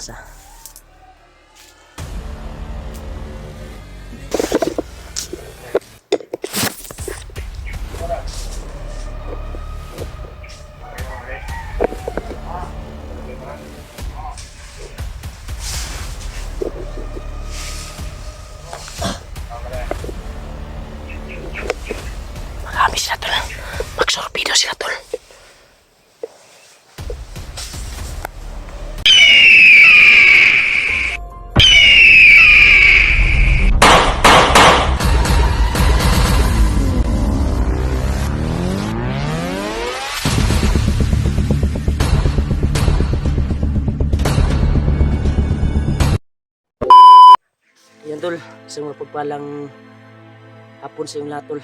isa. Marami sila tol. Magsorbido sila tol. Yan tol, isang mapagpalang hapon sa iyong lahat tol.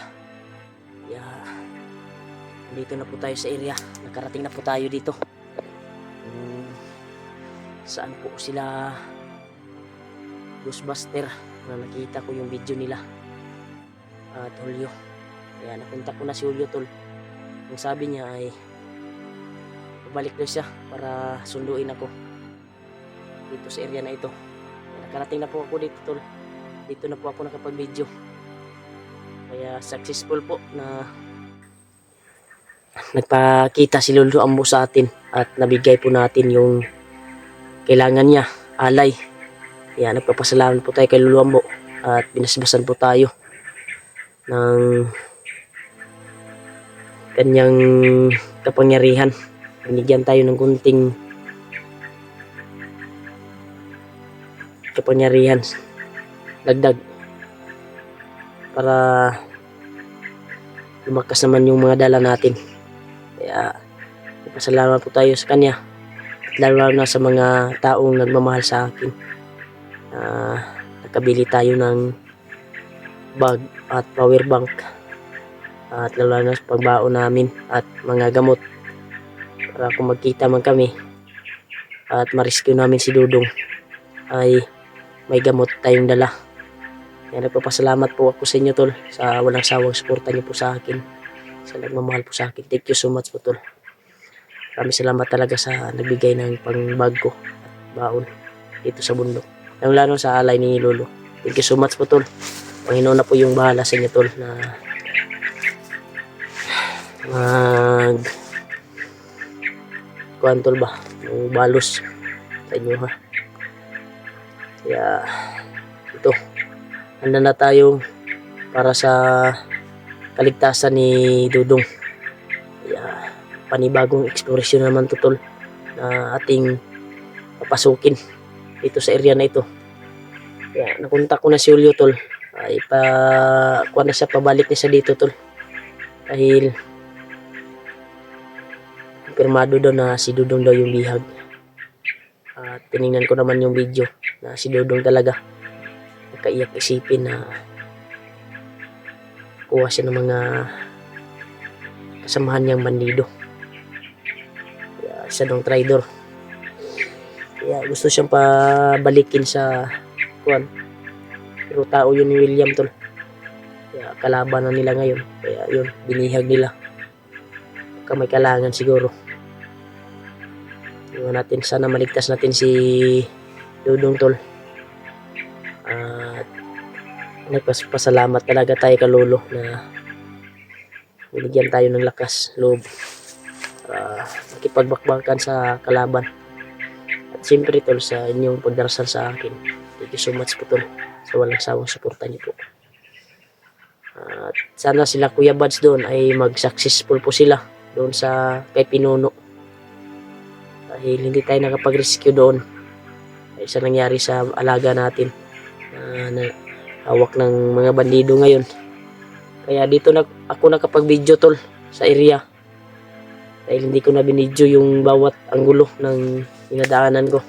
Dito na po tayo sa area. Nakarating na po tayo dito. Saan po sila Ghostbuster na nakita ko yung video nila at Julio. Kaya napunta ko na si Julio tol. Ang sabi niya ay babalik daw siya para sunduin ako dito sa area na ito. Nakarating na po ako dito tol. Dito na po ako nakapag-video. Kaya successful po na nagpakita si Lolo Ambo sa atin at nabigay po natin yung kailangan niya, alay. Kaya nagpapasalamat po tayo kay Lolo Ambo at binasbasan po tayo ng kanyang kapangyarihan. Binigyan tayo ng kunting kapangyarihan dagdag para lumakas naman yung mga dala natin. Kaya nagpasalamat po tayo sa kanya at lalo na sa mga taong nagmamahal sa akin. Nakabili tayo ng bag at power bank at lalo na sa pagbaon namin at mga gamot para kung magkita man kami at ma-rescue namin si Dudong ay may gamot tayong dala. Kaya nagpapasalamat po ako sa inyo tol sa walang sawang suporta niyo po sa akin, sa nagmamahal po sa akin. Thank you so much po tol. Maraming salamat talaga sa nagbigay ng pangbag ko at baon dito sa bundok, lalo sa alay ni Lolo. Thank you so much po tol. Panginoon na po yung bahala sa inyo tol na kuhan tol ba yung balos sa inyo ha. Kaya ito, handa na tayo para sa kaligtasan ni Dudong. Kaya panibagong eksplorasyon naman to tol na ating papasukin dito sa area na ito. Kaya nakunta ko na si Julio tol, ay kuha na siya, pabalik niya siya dito tol dahil kumpirmado daw na si Dudong daw yung bihag. At tinignan ko naman yung video na si Dudong talaga. Nakaiyak isipin na kuha siya ng mga kasamahan niyang bandido. Kaya isa dong traidor. Kaya gusto siyang pabalikin sa kuwan. Pero tao yun ni William tol. Kaya kalaban na nila ngayon. Kaya yun, binihag nila. Baka may kalangan siguro. Iwan natin, sana maligtas natin si Dudong tol. At nagpasalamat talaga tayo kay Lolo na binigyan tayo ng lakas loob para makipagbakbakan sa kalaban. At siyempre tol, sa inyong pagdarasal sa akin, thank you so much po tol sa walang sawang suporta niyo po. At sana sila Kuya Buds doon ay mag-successful po sila doon sa kay Pinuno dahil hindi tayo nakapag-rescue doon ay sa nangyari sa alaga natin na hawak ng mga bandido ngayon. Kaya dito na ako nakapag-video tol sa area dahil hindi ko na binidyo yung bawat anggulo ng dinadaanan ko.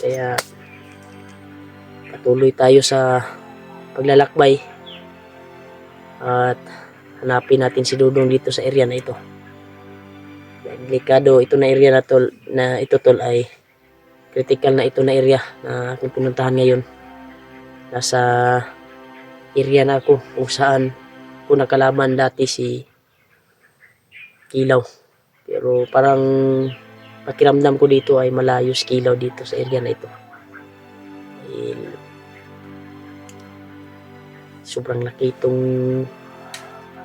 Kaya patuloy tayo sa paglalakbay at hanapin natin si Dudong dito sa area na ito. Delikado ito na area na tol, na ito tol ay critical na ito na area na aking pinuntahan ngayon. Nasa area na ako kung saan ko nakalaban dati si Kilaw. Pero parang pakiramdam ko dito ay malayo sa Kilaw dito sa area na ito. Dahil sobrang laki itong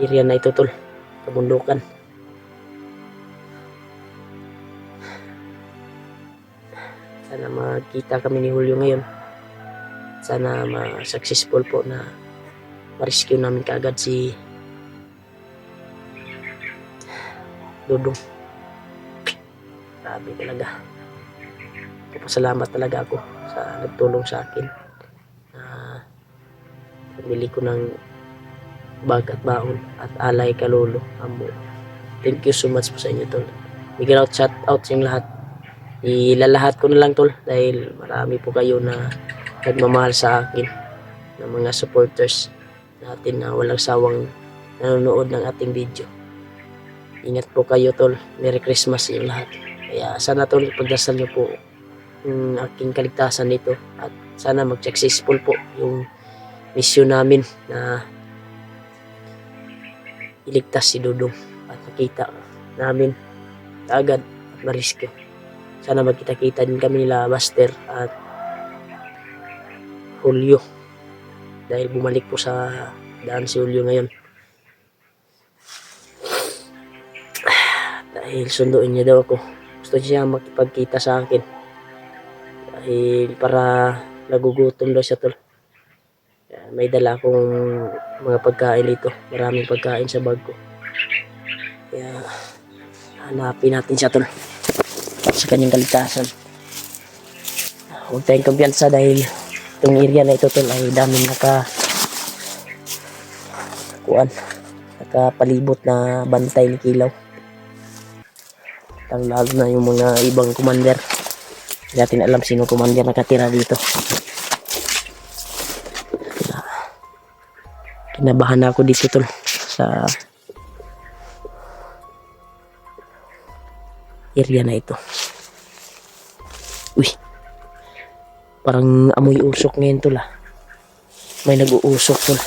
area na ito tol, kabundukan. Sana makita kami ni Julio ngayon. Sana ma-successful po na ma-rescue namin kaagad si Dudong. Grabe talaga. Pasalamat talaga ako sa nagtulong sa akin. Pumili ko ng bag at baon at alay kay Lolo Ambo. Thank you so much po sa inyo tol. Bigyan out shout out sa inyong lahat. Ilalahat ko na lang tol dahil marami po kayo na nagmamahal sa akin, ng mga supporters natin na walang sawang nanonood ng ating video. Ingat po kayo tol. Merry Christmas sa inyong lahat. Kaya sana tol, pagdasal nyo po yung aking kaligtasan nito at sana mag-successful po yung mission namin na iligtas si Dudong at makita namin agad at ma-rescue. Sana magkita-kita din kami nila Buster at Julio dahil bumalik po sa daan si Julio ngayon. Dahil sunduin niya daw ako. Gusto niya makipagkita sa akin dahil para nagugutom daw siya tol. May dala akong mga pagkain dito. Maraming pagkain sa bag ko. Kaya hanapin natin siya tol sa kanyang kaligtasan. Huwag tayong kumpiyansa dahil itong area na ito tol ay daming nakapalibot na bantay ni Kilaw. Lalo na yung mga ibang commander. Hindi natin alam sino commander nakatira dito. Kinabahan ako dito tol sa area na ito. Uy, parang amoy usok ngayon tol ah. May nag-uusok tol.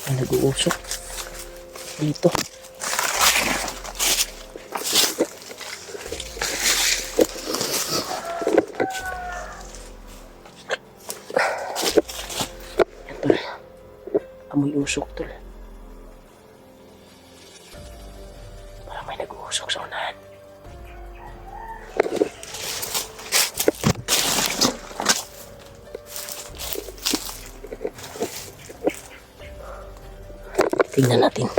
May nag-uusok dito. Amoy usok tol. Parang may nag-uusok sa unahan. Tingnan natin.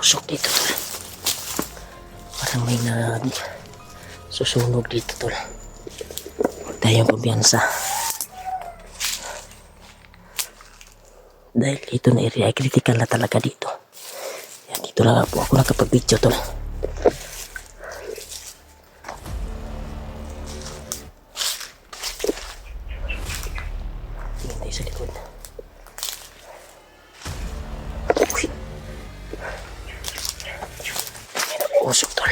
Usok dito tol. Parang may susunog dito tol. Huwag tayong kumpiyansa. Dahil dito na area ay critical na talaga dito. Yan, dito lang po ako nakapag-video tol. Tingnan tayo sa likod. Usok tol.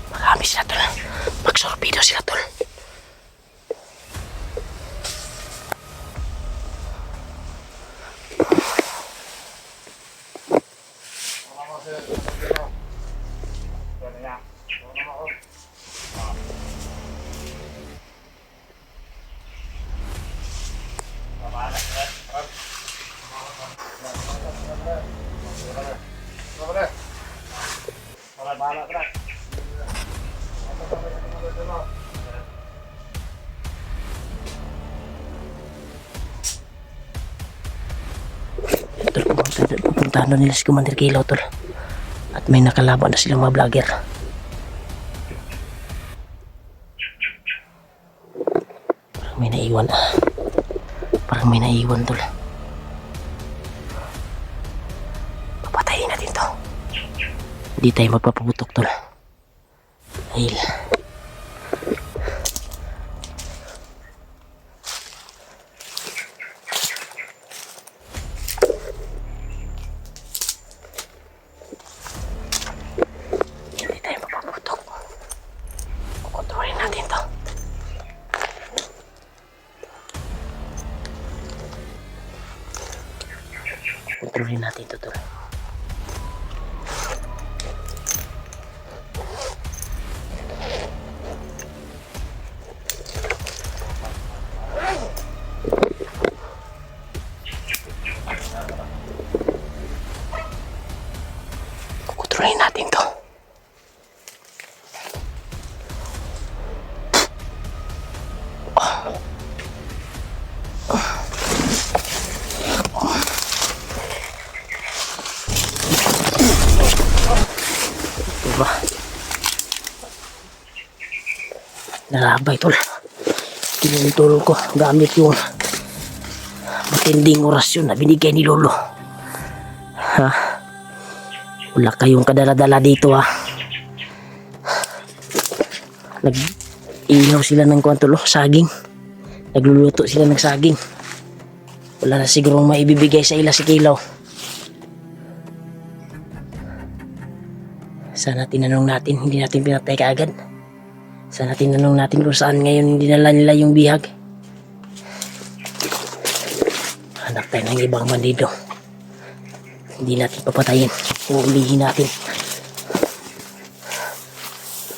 Marami sila tol. Magsorbido sila tol. pupuntahan na nila si Commander Kilaw, tol. At may nakalaban na silang mga vlogger. Parang may naiwan. Parang may naiwan, tol. Papatayin natin to. Hindi tayo magpapaputok, tol. Dahil kontrolin natin ito, tol. Kontrolin natin to. Diba? Nalabay, tol. Tinutulong ko gamit yung matinding orasyon na binigay ni Lolo. Ha? Wala kayong kadaladala dito, ha? Nag-ihaw sila ng kwantulo, saging. Nagluluto sila ng saging. Wala na sigurong maibibigay sa ila si Kilaw. Sana tinanong natin, hindi natin pinatay kaagad. Sana tinanong natin kung saan ngayon dinala nila yung bihag. Hanap tayo ng ibang bandido. Hindi natin papatayin. Uulihin natin.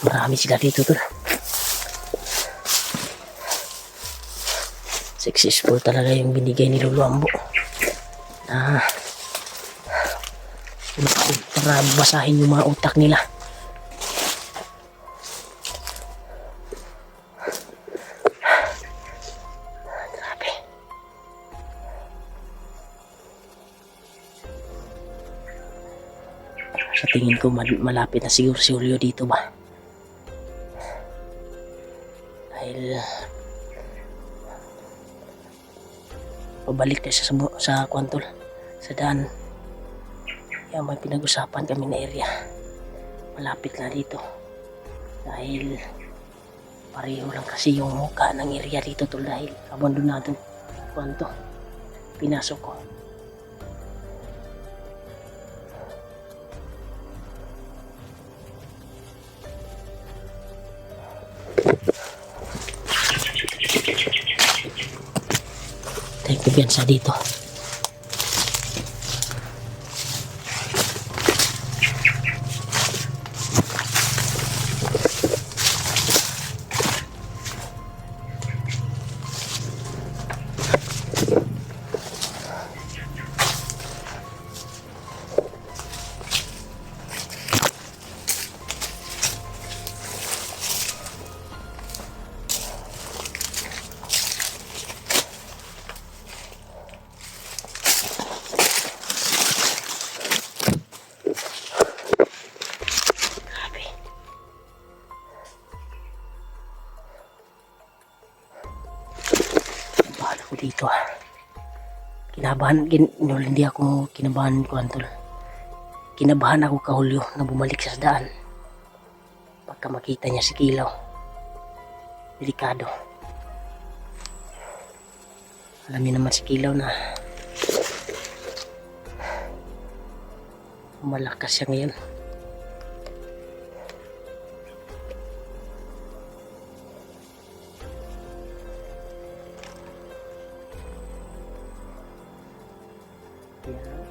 Marami sila dito, tol. Successful talaga yung binigay ni Lolo Ambo. Para basahin yung mga utak nila. Grabe. Sa tingin ko malapit na siguro si Julio dito ba? Dahil pabalik na siya sa kwantol, sa daan. Kaya may pinag-usapan kami na area. Malapit na dito. Dahil pareho lang kasi yung mukha ng area dito, tol. Dahil abandonado kwanto. Pinasok ko. Tayo kumpiyansa dito. Dito, kinabahan, hindi ako kinabahan ko, Antol. Kinabahan ako ka Julio na bumalik sa daan. Pagka makita niya si Kilaw, delikado. Alam niyo naman si Kilaw na malakas siya ngayon.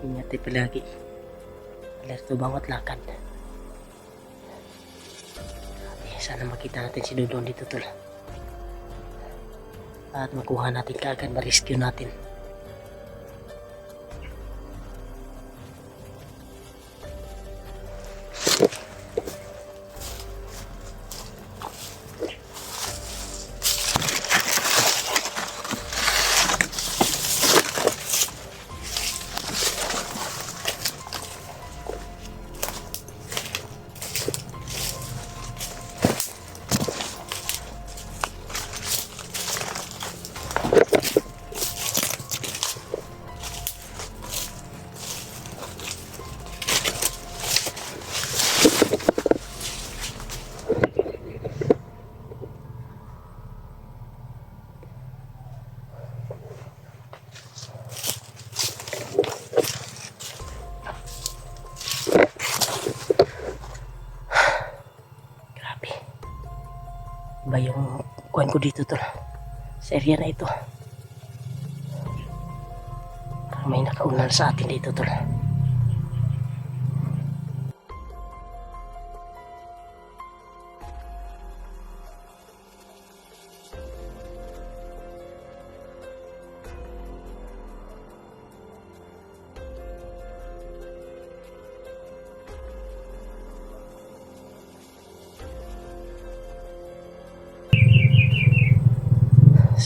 Ingat tayo palagi. Alerto bawat lakad. Sana makita natin si Dudong dito, tol. At makuha natin kaagad, ma-rescue natin. Ba yung kuhan ko dito tol. Sa area na ito. Parang may nakaunan sa atin dito tol.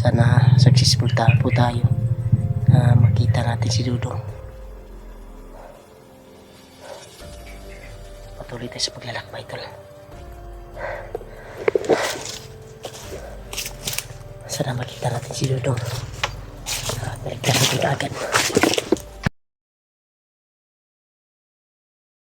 Sana successful po tayo na makita natin si Dudong. Patuloy tayo sa paglalakbay tol. Sana makita natin si Dudong. Balik natin kaagad.